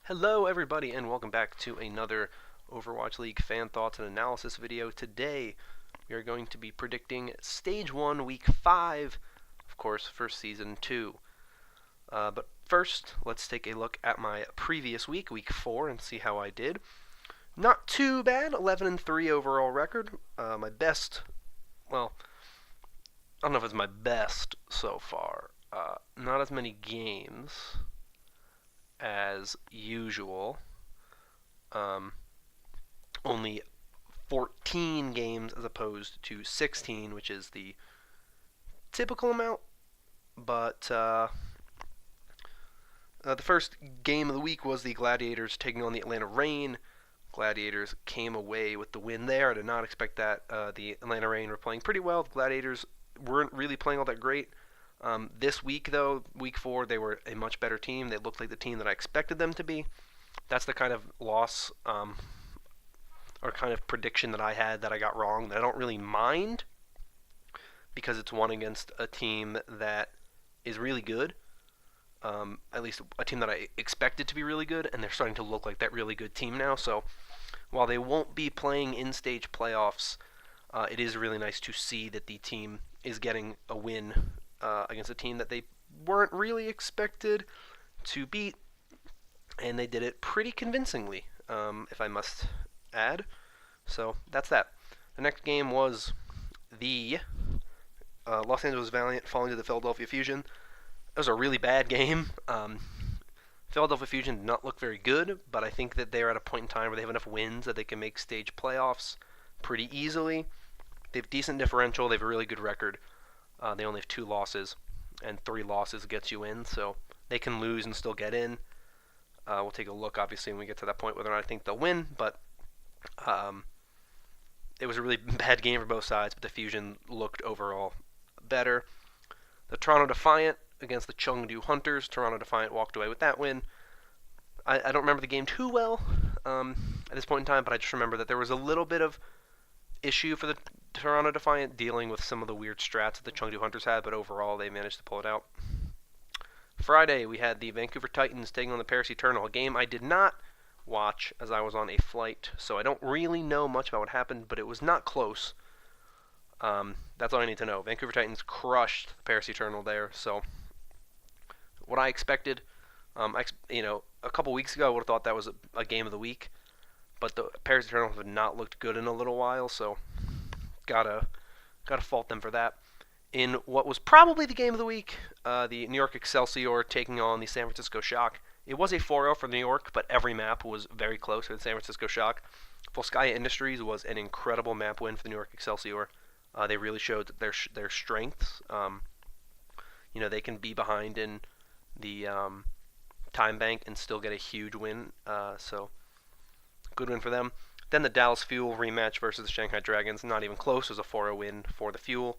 Hello everybody and welcome back to another Overwatch League fan thoughts and analysis video. Today we are going to be predicting Stage 1 Week 5, of course, for Season 2. But first, let's take a look at my previous week, Week 4, and see how I did. Not too bad, 11-3 overall record. My best, well, I don't know if it's my best so far. Not as many games as usual. Only 14 games as opposed to 16, which is the typical amount. But the first game of the week was the Gladiators taking on the Atlanta Reign. Gladiators came away with the win there. I did not expect that. The Atlanta Reign were playing pretty well. The Gladiators weren't really playing all that great. This week, though, week 4, they were a much better team. They looked like the team that I expected them to be. That's the kind of loss or kind of prediction that I had that I got wrong that I don't really mind because it's one against a team that is really good. At least a team that I expected to be really good, and they're starting to look like that really good team now. So while they won't be playing in-stage playoffs, it is really nice to see that the team is getting a win against a team that they weren't really expected to beat, and they did it pretty convincingly, if I must add. So that's that. The next game was the Los Angeles Valiant falling to the Philadelphia Fusion. It was a really bad game. Philadelphia Fusion did not look very good, but I think that they're at a point in time where they have enough wins that they can make stage playoffs pretty easily. They have decent differential. They have a really good record. They only have 2 losses, and 3 losses gets you in, so they can lose and still get in. We'll take a look, obviously, when we get to that point, whether or not I think they'll win, but it was a really bad game for both sides, but the Fusion looked overall better. The Toronto Defiant against the Chengdu Hunters. Toronto Defiant walked away with that win. I don't remember the game too well at this point in time, but I just remember that there was a little bit of issue for the Toronto Defiant dealing with some of the weird strats that the Chengdu Hunters had, but overall they managed to pull it out. Friday, we had the Vancouver Titans taking on the Paris Eternal, a game I did not watch as I was on a flight, so I don't really know much about what happened, but it was not close. That's all I need to know. Vancouver Titans crushed the Paris Eternal there, so what I expected, a couple weeks ago I would have thought that was a game of the week, but the Paris Eternal have not looked good in a little while, so gotta fault them for that. In what was probably the game of the week, the New York Excelsior taking on the San Francisco Shock. It was a 4-0 for New York, but every map was very close for the San Francisco Shock. Volskaya Industries was an incredible map win for the New York Excelsior. They really showed their strengths. They can be behind in the time bank and still get a huge win. So good win for them. Then the Dallas Fuel rematch versus the Shanghai Dragons. Not even close. It was a 4-0 win for the Fuel.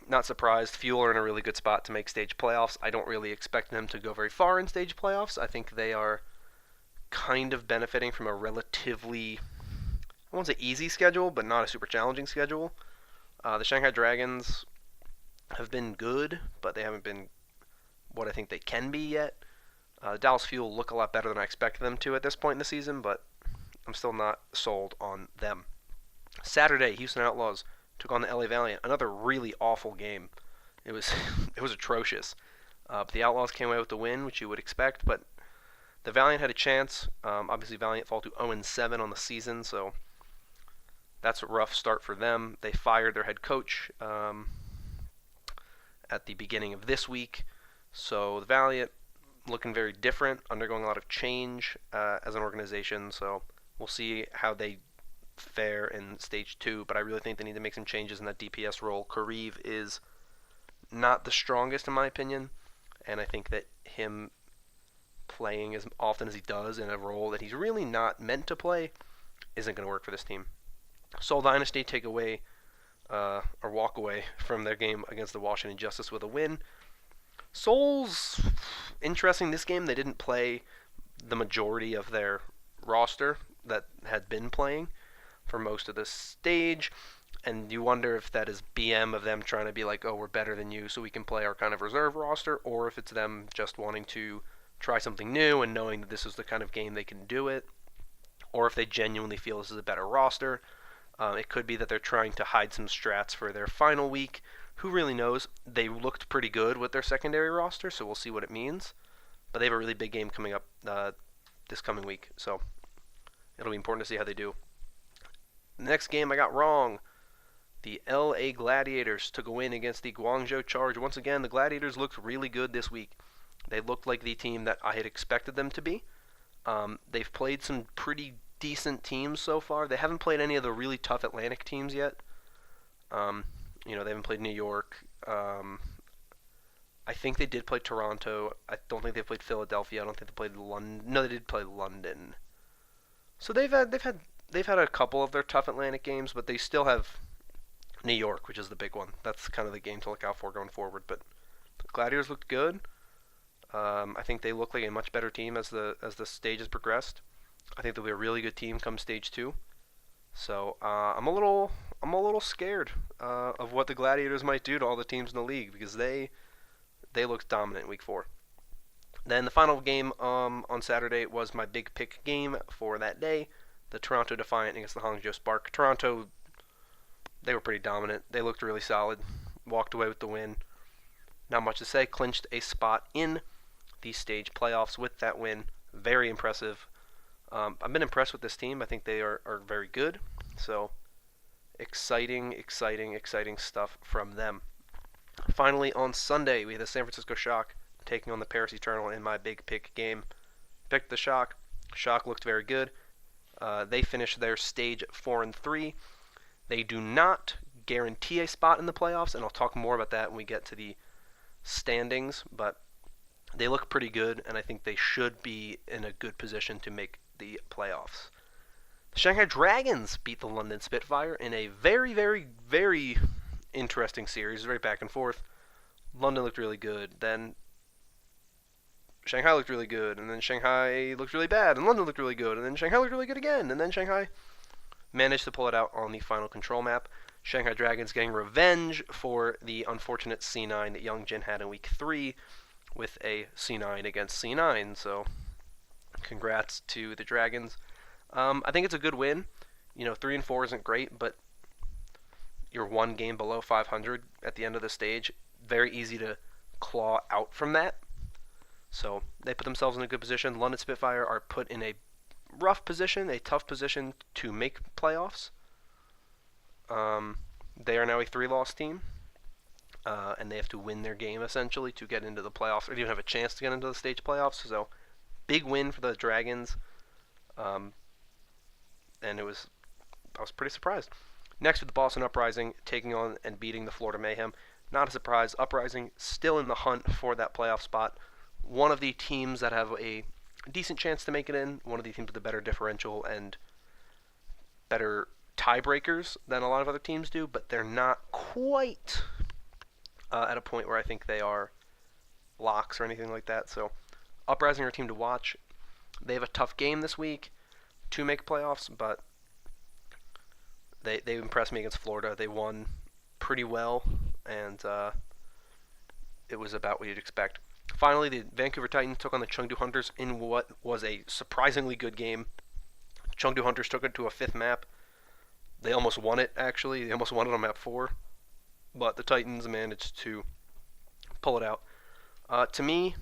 Not surprised. Fuel are in a really good spot to make stage playoffs. I don't really expect them to go very far in stage playoffs. I think they are kind of benefiting from a relatively, I won't say easy schedule, but not a super challenging schedule. The Shanghai Dragons have been good, but they haven't been what I think they can be yet. The Dallas Fuel look a lot better than I expected them to at this point in the season, but I'm still not sold on them. Saturday, Houston Outlaws took on the LA Valiant. Another really awful game. It was atrocious. But the Outlaws came away with the win, which you would expect, but the Valiant had a chance. Obviously, Valiant fall to 0-7 on the season, so that's a rough start for them. They fired their head coach at the beginning of this week, so the Valiant looking very different, undergoing a lot of change as an organization, so we'll see how they fare in Stage 2, but I really think they need to make some changes in that DPS role. Kareev is not the strongest in my opinion, and I think that him playing as often as he does in a role that he's really not meant to play isn't going to work for this team. Seoul Dynasty take away or walk away from their game against the Washington Justice with a win. Seoul's interesting this game. They didn't play the majority of their roster that had been playing for most of the stage, and you wonder if that is BM of them trying to be like, oh, we're better than you, so we can play our kind of reserve roster, or if it's them just wanting to try something new and knowing that this is the kind of game they can do it, or if they genuinely feel this is a better roster. It could be that they're trying to hide some strats for their final week. Who really knows? They looked pretty good with their secondary roster, so we'll see what it means. But they have a really big game coming up this coming week, so it'll be important to see how they do. The next game I got wrong. The LA Gladiators took a win against the Guangzhou Charge. Once again, the Gladiators looked really good this week. They looked like the team that I had expected them to be. They've played some pretty decent teams so far. They haven't played any of the really tough Atlantic teams yet. They haven't played New York. I think they did play Toronto. I don't think they played Philadelphia. I don't think they played London. No, they did play London. So they've had a couple of their tough Atlantic games, but they still have New York, which is the big one. That's kind of the game to look out for going forward. But the Gladiators looked good. I think they look like a much better team as the stage has progressed. I think they'll be a really good team come stage 2. So I'm a little scared of what the Gladiators might do to all the teams in the league, because they looked dominant in week 4. Then the final game on Saturday was my big pick game for that day, the Toronto Defiant against the Hangzhou Spark. Toronto, they were pretty dominant. They looked really solid. Walked away with the win. Not much to say. Clinched a spot in the stage playoffs with that win. Very impressive. I've been impressed with this team. I think they are very good. So exciting stuff from them. Finally, on Sunday, we had the San Francisco Shock taking on the Paris Eternal in my big pick game. Picked the Shock. Shock looked very good. They finished their stage 4-3. They do not guarantee a spot in the playoffs, and I'll talk more about that when we get to the standings, but they look pretty good, and I think they should be in a good position to make the playoffs. The Shanghai Dragons beat the London Spitfire in a very, very, very interesting series, very back and forth. London looked really good, then Shanghai looked really good, and then Shanghai looked really bad, and London looked really good, and then Shanghai looked really good again, and then Shanghai managed to pull it out on the final control map. Shanghai Dragons getting revenge for the unfortunate C9 that Young Jin had in week 3 with a C9 against C9, so congrats to the Dragons. I think it's a good win. 3-4 isn't great, but you're one game below 500 at the end of the stage. Very easy to claw out from that. So they put themselves in a good position. London Spitfire are put in a rough position, a tough position to make playoffs. They are now a 3-loss team, and they have to win their game essentially to get into the playoffs, or even have a chance to get into the stage playoffs. So big win for the Dragons, and I was pretty surprised. Next with the Boston Uprising taking on and beating the Florida Mayhem. Not a surprise. Uprising still in the hunt for that playoff spot. One of the teams that have a decent chance to make it in. One of the teams with a better differential and better tiebreakers than a lot of other teams do, but they're not quite at a point where I think they are locks or anything like that. So Uprising are a team to watch. They have a tough game this week to make playoffs, but they impressed me against Florida. They won pretty well, and it was about what you'd expect. Finally, the Vancouver Titans took on the Chengdu Hunters in what was a surprisingly good game. Chengdu Hunters took it to a 5th map. They almost won it, actually. They almost won it on map 4. But the Titans managed to pull it out. To me,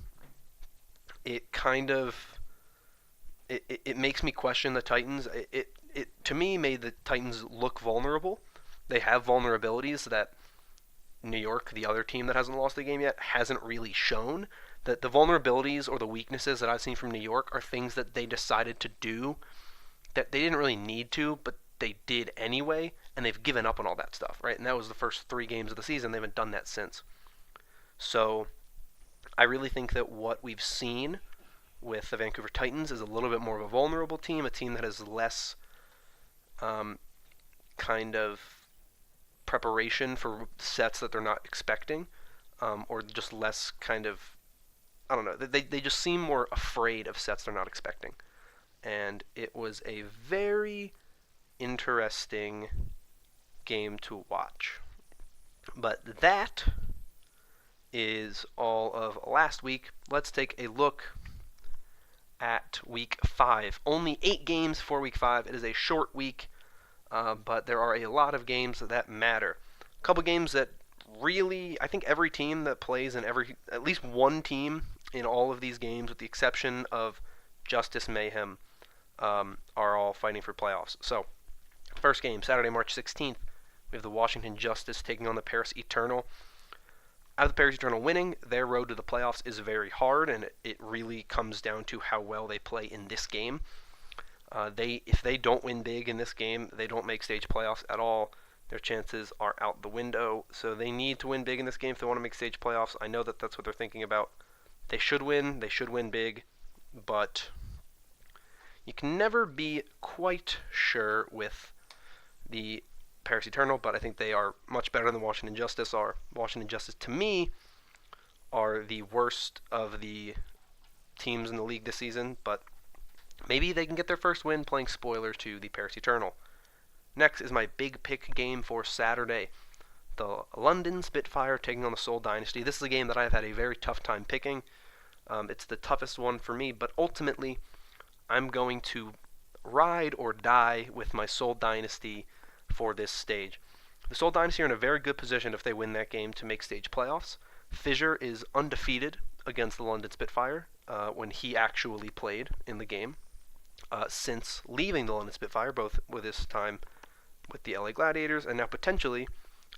it kind of... It makes me question the Titans. It to me made the Titans look vulnerable. They have vulnerabilities that New York, the other team that hasn't lost a game yet, hasn't really shown. That the vulnerabilities or the weaknesses that I've seen from New York are things that they decided to do that they didn't really need to, but they did anyway, and they've given up on all that stuff, right? And that was the first 3 games of the season. They haven't done that since. So I really think that what we've seen with the Vancouver Titans is a little bit more of a vulnerable team, a team that has less kind of preparation for sets that they're not expecting, or just less kind of, I don't know, they just seem more afraid of sets they're not expecting. And it was a very interesting game to watch. But that is all of last week. Let's take a look at week 5. Only 8 games for week 5. It is a short week, but there are a lot of games that matter. A couple games that really, I think every team that plays in at least one team in all of these games, with the exception of Justice Mayhem, are all fighting for playoffs. So, first game, Saturday, March 16th, we have the Washington Justice taking on the Paris Eternal. I have the Paris Eternal winning. Their road to the playoffs is very hard, and it really comes down to how well they play in this game. If they don't win big in this game, they don't make stage playoffs at all. Their chances are out the window. So they need to win big in this game if they want to make stage playoffs. I know that that's what they're thinking about. They should win. They should win big, but you can never be quite sure with the Paris Eternal, but I think they are much better than Washington Justice are. Washington Justice, to me, are the worst of the teams in the league this season, but maybe they can get their first win playing spoiler to the Paris Eternal. Next is my big pick game for Saturday. The London Spitfire taking on the Seoul Dynasty. This is a game that I've had a very tough time picking. It's the toughest one for me, but ultimately, I'm going to ride or die with my Seoul Dynasty for this stage. The Seoul Dynasty are in a very good position if they win that game to make stage playoffs. Fissure is undefeated against the London Spitfire when he actually played in the game since leaving the London Spitfire, both with his time with the LA Gladiators and now potentially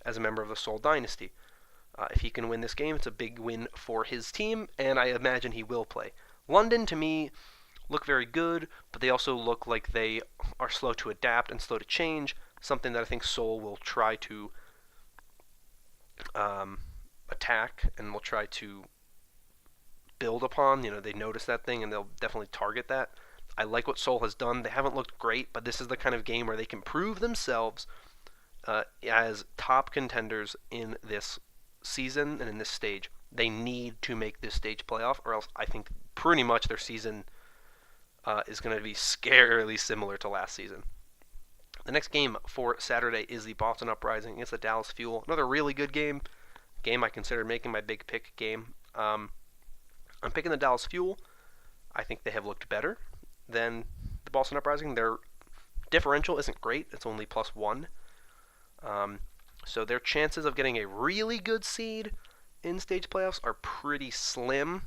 as a member of the Seoul Dynasty. If he can win this game, it's a big win for his team, and I imagine he will play. London, to me, look very good, but they also look like they are slow to adapt and slow to change, something that I think Seoul will try to attack and will try to build upon. They notice that thing and they'll definitely target that. I like what Seoul has done. They haven't looked great, but this is the kind of game where they can prove themselves as top contenders in this season and in this stage. They need to make this stage playoff, or else I think pretty much their season is going to be scarily similar to last season. The next game for Saturday is the Boston Uprising against the Dallas Fuel. Another really good game. Game I considered making my big pick game. I'm picking the Dallas Fuel. I think they have looked better than the Boston Uprising. Their differential isn't great. It's only +1. So their chances of getting a really good seed in stage playoffs are pretty slim.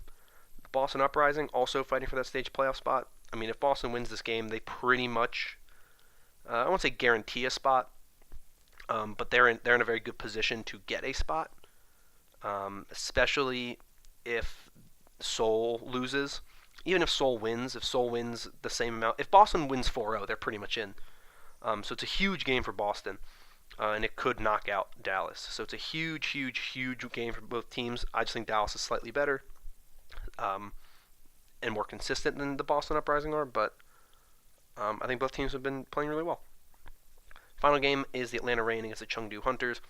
The Boston Uprising also fighting for that stage playoff spot. I mean, if Boston wins this game, they pretty much, I won't say guarantee a spot, but they're in a very good position to get a spot, especially if Seoul loses. Even if Seoul wins the same amount, if Boston wins 4-0, they're pretty much in. So it's a huge game for Boston, and it could knock out Dallas. So it's a huge, huge, huge game for both teams. I just think Dallas is slightly better and more consistent than the Boston Uprising are, but I think both teams have been playing really well. Final game is the Atlanta Reign against the Chengdu Hunters.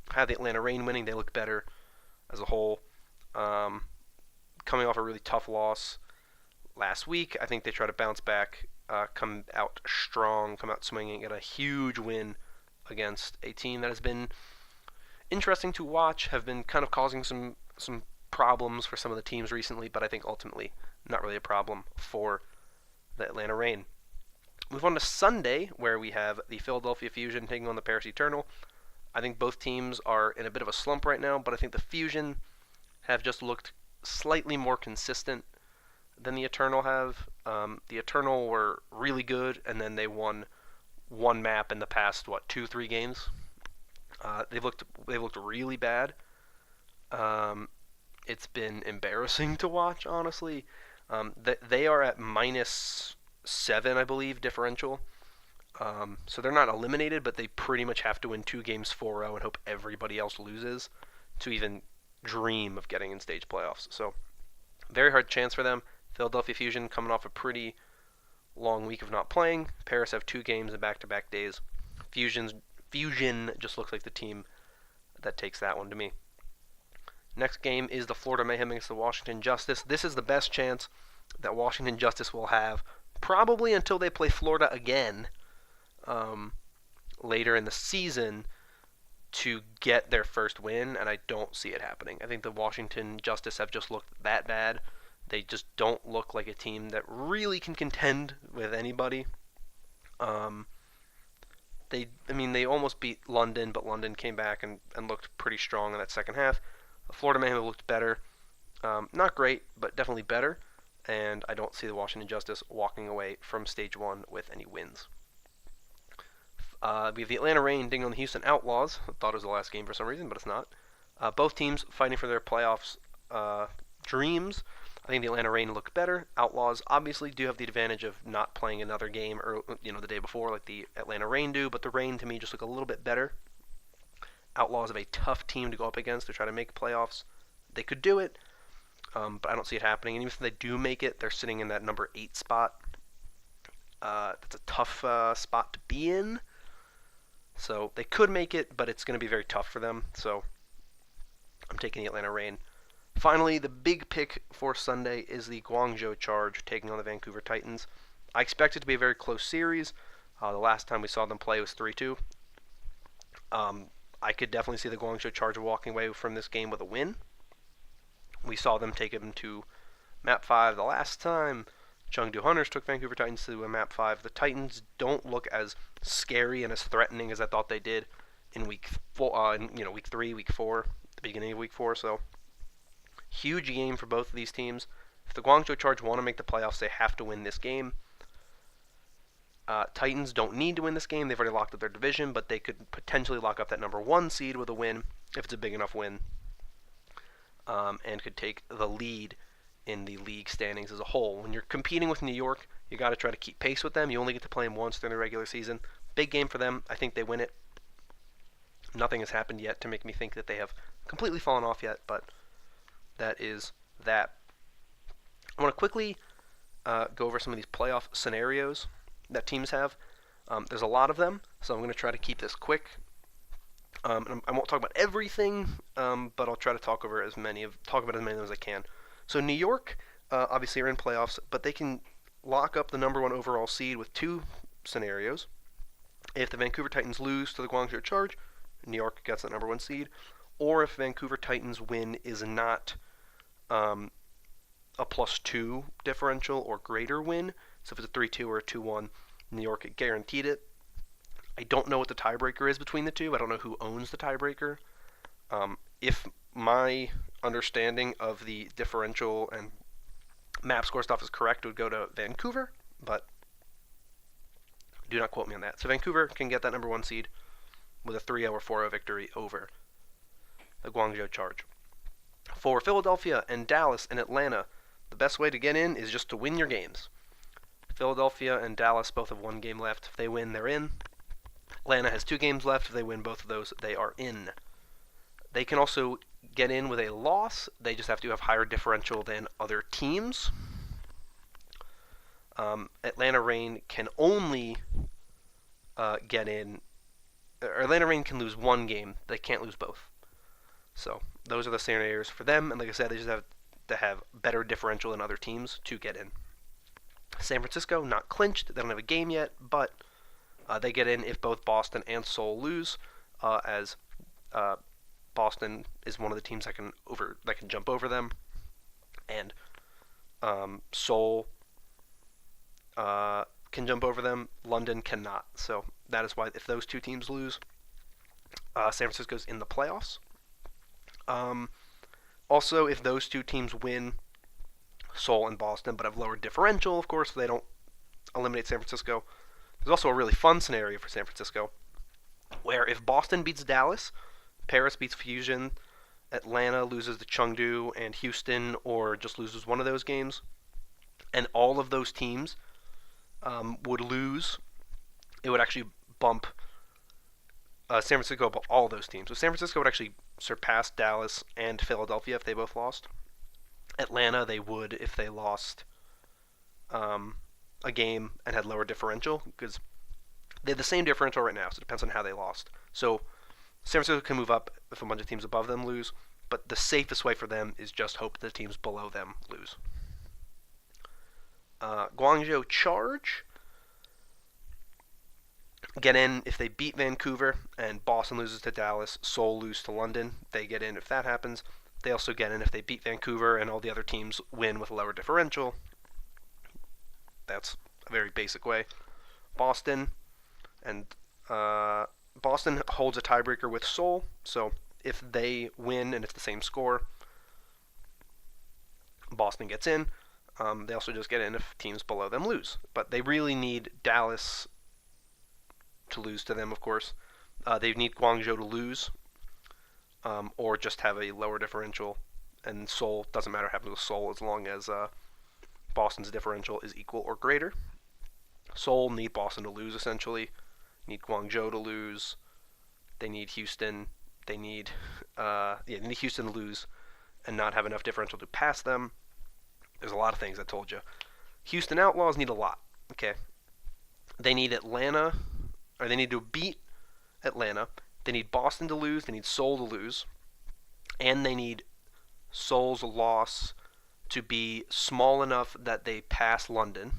I have the Atlanta Reign winning. They look better as a whole. Coming off a really tough loss last week, I think they try to bounce back, come out strong, come out swinging, get a huge win against a team that has been interesting to watch, have been kind of causing some problems for some of the teams recently, but I think ultimately not really a problem for the Atlanta Reign. Move on to Sunday, where we have the Philadelphia Fusion taking on the Paris Eternal. I think both teams are in a bit of a slump right now, but I think the Fusion have just looked slightly more consistent than the Eternal have. The Eternal were really good, and then they won one map in the past 2-3 games. They've looked really bad. It's been embarrassing to watch, honestly. They are at -7, I believe, differential. So they're not eliminated, but they pretty much have to win 2 games 4-0 and hope everybody else loses to even dream of getting in stage playoffs. So very hard chance for them. Philadelphia Fusion coming off a pretty long week of not playing. Paris have 2 games in back-to-back days. Fusion just looks like the team that takes that one to me. Next game is the Florida Mayhem against the Washington Justice. This is the best chance that Washington Justice will have, probably until they play Florida again later in the season, to get their first win, and I don't see it happening. I think the Washington Justice have just looked that bad They just don't look like a team that really can contend with anybody. Um, they almost beat London, but London came back and looked pretty strong in that second half. Florida may have looked better. Not great, but definitely better. And I don't see the Washington Justice walking away from stage one with any wins. We have the Atlanta Reign ding on the Houston Outlaws. I thought it was the last game for some reason, but it's not. Both teams fighting for their playoffs dreams. I think the Atlanta Reign looked better. Outlaws obviously do have the advantage of not playing another game or the day before like the Atlanta Reign do, but the Reign to me just look a little bit better. Outlaws have a tough team to go up against to try to make playoffs. They could do it, but I don't see it happening. And even if they do make it, they're sitting in that number 8 spot. That's a tough spot to be in. So they could make it, but it's going to be very tough for them. So I'm taking the Atlanta Reign. Finally, the big pick for Sunday is the Guangzhou Charge taking on the Vancouver Titans. I expect it to be a very close series. The last time we saw them play was 3-2. I could definitely see the Guangzhou Charge walking away from this game with a win. We saw them take them to Map 5 the last time. Chengdu Hunters took Vancouver Titans to a Map 5. The Titans don't look as scary and as threatening as I thought they did in week 3, week 4, the beginning of week 4. So huge game for both of these teams. If the Guangzhou Charge want to make the playoffs, they have to win this game. Titans don't need to win this game. They've already locked up their division, but they could potentially lock up that number 1 seed with a win if it's a big enough win, and could take the lead in the league standings as a whole. When you're competing with New York, you got to try to keep pace with them. You only get to play them once during the regular season. Big game for them. I think they win it. Nothing has happened yet to make me think that they have completely fallen off yet, but that is that. I want to quickly go over some of these playoff scenarios that teams have. There's a lot of them, so I'm going to try to keep this quick. I won't talk about everything, but I'll try to talk about as many of them as I can. So New York, obviously, are in playoffs, but they can lock up the number 1 overall seed with 2 scenarios. If the Vancouver Titans lose to the Guangzhou Charge, New York gets that number 1 seed. Or if Vancouver Titans win is not a +2 differential or greater win, so if it's a 3-2 or a 2-1, New York guaranteed it. I don't know what the tiebreaker is between the two. I don't know who owns the tiebreaker. If my understanding of the differential and map score stuff is correct, it would go to Vancouver, but do not quote me on that. So Vancouver can get that number 1 seed with a 3-0 or 4-0 victory over the Guangzhou Charge. For Philadelphia and Dallas and Atlanta, the best way to get in is just to win your games. Philadelphia and Dallas both have 1 game left. If they win, they're in. Atlanta has 2 games left. If they win both of those, they are in. They can also get in with a loss. They just have to have higher differential than other teams. Atlanta Reign can only get in. Atlanta Reign can lose 1 game. They can't lose both. So those are the scenarios for them. And like I said, they just have to have better differential than other teams to get in. San Francisco, not clinched. They don't have a game yet, but they get in if both Boston and Seoul lose, as Boston is one of the teams that can jump over them, and Seoul can jump over them. London cannot. So that is why if those 2 teams lose, San Francisco's in the playoffs. Also, if those 2 teams win, Seoul and Boston, but have lower differential, of course, they don't eliminate San Francisco. There's also a really fun scenario for San Francisco, where if Boston beats Dallas, Paris beats Fusion, Atlanta loses to Chengdu, and Houston or just loses one of those games, and all of those teams would lose, it would actually bump San Francisco above all those teams. So San Francisco would actually surpass Dallas and Philadelphia if they both lost. Atlanta, they would if they lost a game and had lower differential, because they have the same differential right now, so it depends on how they lost. So San Francisco can move up if a bunch of teams above them lose, but the safest way for them is just hope the teams below them lose. Guangzhou Charge get in if they beat Vancouver and Boston loses to Dallas, Seoul loses to London. They get in if that happens. They also get in if they beat Vancouver and all the other teams win with a lower differential. That's a very basic way. Boston and Boston holds a tiebreaker with Seoul, so if they win and it's the same score, Boston gets in. They also just get in if teams below them lose. But they really need Dallas to lose to them, of course. They need Guangzhou to lose, or just have a lower differential. And Seoul, doesn't matter what happens with Seoul as long as Boston's differential is equal or greater. Seoul need Boston to lose, essentially. Need Guangzhou to lose. They need Houston. They need Houston to lose and not have enough differential to pass them. There's a lot of things I told you. Houston Outlaws need a lot. Okay, they need Atlanta, or they need to beat Atlanta. They need Boston to lose. They need Seoul to lose, and they need Seoul's loss to be small enough that they pass London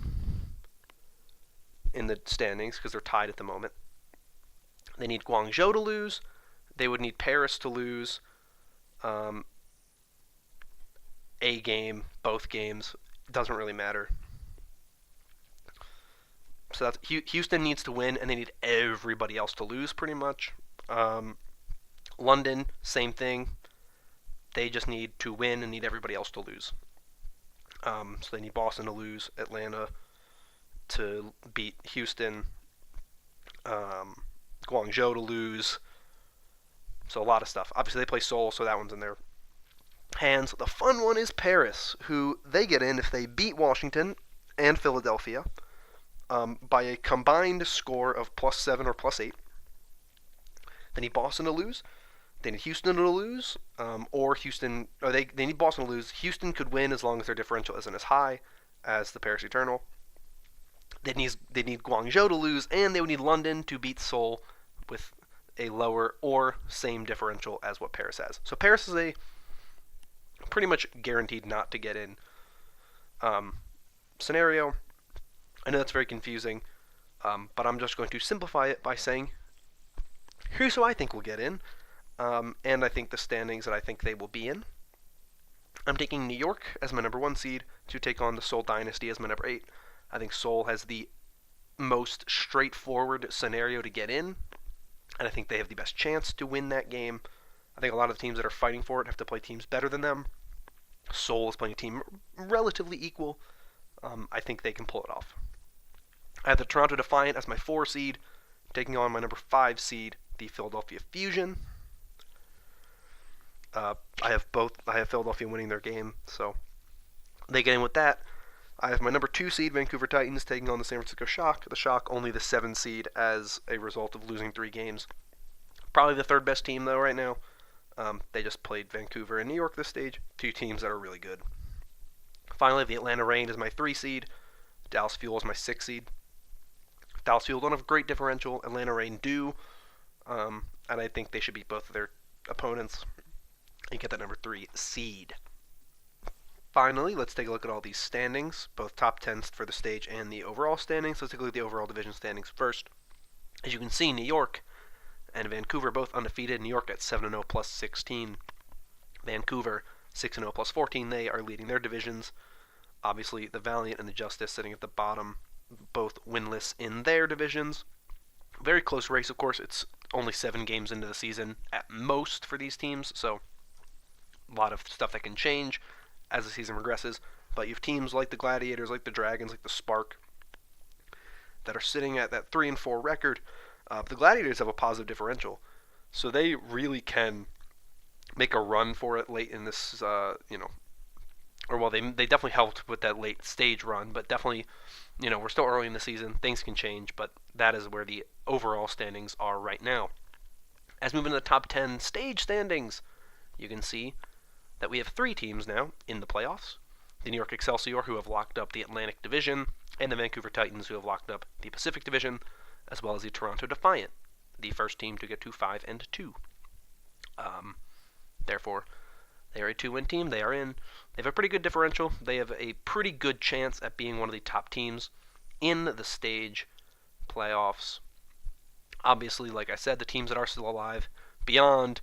in the standings because they're tied at the moment. They need Guangzhou to lose. They would need Paris to lose. A game, both games, doesn't really matter. So that's Houston needs to win, and they need everybody else to lose, pretty much. London, same thing. They just need to win and need everybody else to lose. So they need Boston to lose, Atlanta to beat Houston, Guangzhou to lose. So a lot of stuff. Obviously, they play Seoul, so that one's in their hands. The fun one is Paris, who they get in if they beat Washington and Philadelphia by a combined score of +7 or +8. They need Boston to lose. They need Houston to lose, they need Boston to lose. Houston could win as long as their differential isn't as high as the Paris Eternal. They need Guangzhou to lose, and they would need London to beat Seoul with a lower or same differential as what Paris has. So Paris is a pretty much guaranteed not to get in scenario. I know that's very confusing, but I'm just going to simplify it by saying, here's who I think will get in, and I think the standings that I think they will be in. I'm taking New York as my number 1 seed to take on the Seoul Dynasty as my number 8. I think Seoul has the most straightforward scenario to get in, and I think they have the best chance to win that game. I think a lot of the teams that are fighting for it have to play teams better than them. Seoul is playing a team relatively equal. I think they can pull it off. I have the Toronto Defiant as my 4 seed, taking on my number 5 seed, the Philadelphia Fusion. I have Philadelphia winning their game, so they get in with that. I have my number 2 seed, Vancouver Titans, taking on the San Francisco Shock. The Shock only the 7 seed as a result of losing 3 games. Probably the 3rd best team, though, right now. They just played Vancouver and New York this stage, 2 teams that are really good. Finally, the Atlanta Reign is my 3 seed. Dallas Fuel is my 6 seed. Dallas Fuel don't have great differential. Atlanta Reign do. And I think they should beat both of their opponents and get that number 3 seed. Finally, let's take a look at all these standings, both top 10s for the stage and the overall standings. Let's take a look at the overall division standings first. As you can see, New York and Vancouver both undefeated. New York at 7-0 plus 16. Vancouver 6-0 plus 14. They are leading their divisions. Obviously, the Valiant and the Justice sitting at the bottom, both winless in their divisions. Very close race, of course. It's only 7 games into the season at most for these teams, so a lot of stuff that can change as the season progresses. But you have teams like the Gladiators, like the Dragons, like the Spark, that are sitting at that 3-4 record. The Gladiators have a positive differential, so they really can make a run for it late in this, they definitely helped with that late stage run, but definitely, we're still early in the season. Things can change, but that is where the overall standings are right now. As we move into the top 10 stage standings, you can see that we have 3 teams now in the playoffs. The New York Excelsior, who have locked up the Atlantic Division, and the Vancouver Titans, who have locked up the Pacific Division, as well as the Toronto Defiant, the first team to get to 5-2. Therefore, they are a 2-win team. They are in. They have a pretty good differential. They have a pretty good chance at being one of the top teams in the stage playoffs. Obviously, like I said, the teams that are still alive beyond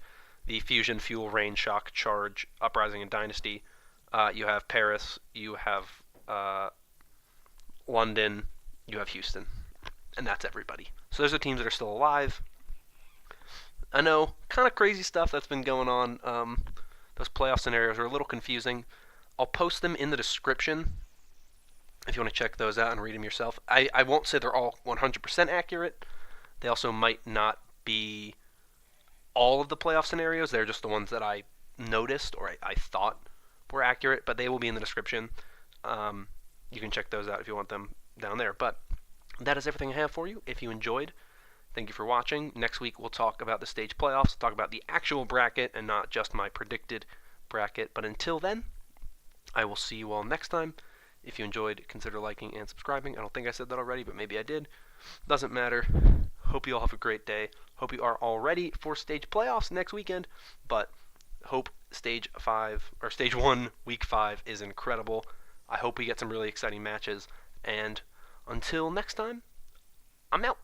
the Fusion, Fuel, Rain, Shock, Charge, Uprising, and Dynasty. You have Paris, you have London, you have Houston, and that's everybody. So those are teams that are still alive. I know, kind of crazy stuff that's been going on. Those playoff scenarios are a little confusing. I'll post them in the description if you want to check those out and read them yourself. I won't say they're all 100% accurate. They also might not be all of the playoff scenarios. They're just the ones that I noticed or I thought were accurate, but they will be in the description. You can check those out if you want them down there. But that is everything I have for you. If you enjoyed, thank you for watching. Next week we'll talk about the stage playoffs, talk about the actual bracket and not just my predicted bracket. But until then, I will see you all next time. If you enjoyed, consider liking and subscribing. I don't think I said that already, but maybe I did. Doesn't matter. Hope you all have a great day. Hope you are all ready for stage playoffs next weekend. But hope stage 5 or stage 1 week 5 is incredible. I hope we get some really exciting matches. And until next time, I'm out.